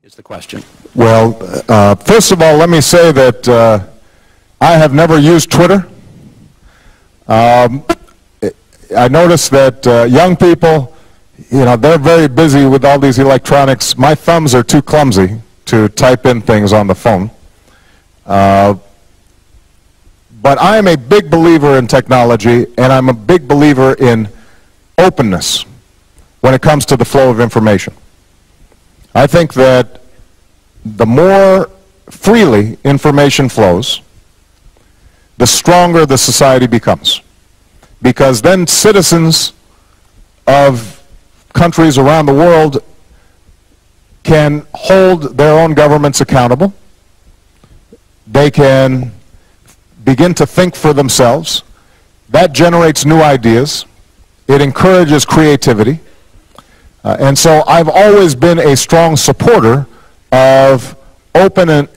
is the question. Well, first of all, let me say that I have never used Twitter. I noticed that young people, they're very busy with all these electronics. My thumbs are too clumsy to type in things on the phone. But I am a big believer in technology, and I'm a big believer in openness when it comes to the flow of information. I think that the more freely information flows, the stronger the society becomes. Because then citizens of countries around the world can hold their own governments accountable. They can begin to think for themselves. That generates new ideas. It encourages creativity. And so I've always been a strong supporter of open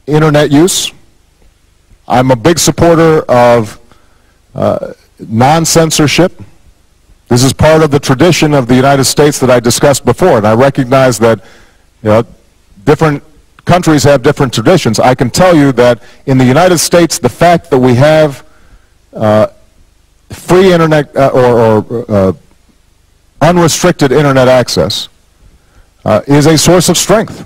internet use. I'm a big supporter of non-censorship. This is part of the tradition of the United States that I discussed before, and I recognize that different countries have different traditions. I can tell you that in the United States, the fact that we have free internet or unrestricted internet access is a source of strength,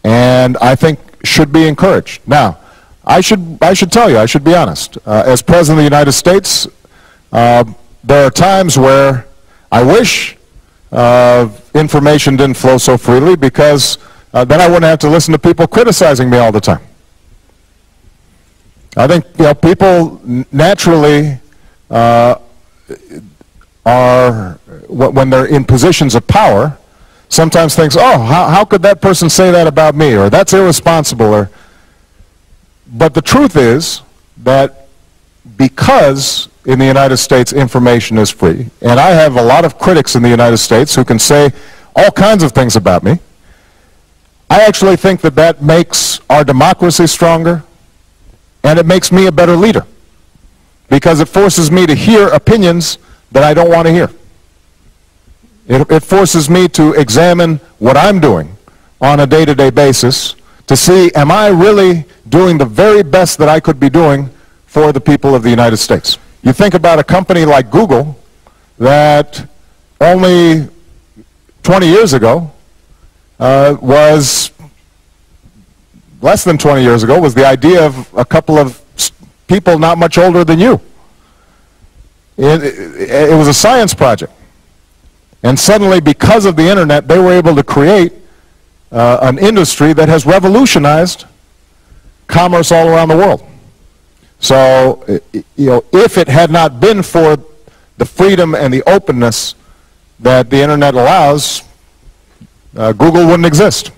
and I think should be encouraged. Now, I should tell you, I should be honest. As President of the United States, there are times where I wish information didn't flow so freely, because then I wouldn't have to listen to people criticizing me all the time. I think people naturally are, when they're in positions of power, sometimes thinks, oh, how could that person say that about me, or that's irresponsible, but the truth is that because in the United States information is free, and I have a lot of critics in the United States who can say all kinds of things about me, I actually think that that makes our democracy stronger, and it makes me a better leader, because it forces me to hear opinions that I don't want to hear. It forces me to examine what I'm doing on a day-to-day basis to see, am I really doing the very best that I could be doing for the people of the United States? You think about a company like Google that only 20 years ago was, less than 20 years ago, was the idea of a couple of people not much older than you. It was a science project. And suddenly, because of the internet, they were able to create an industry that has revolutionized commerce all around the world. So, if it had not been for the freedom and the openness that the internet allows, Google wouldn't exist.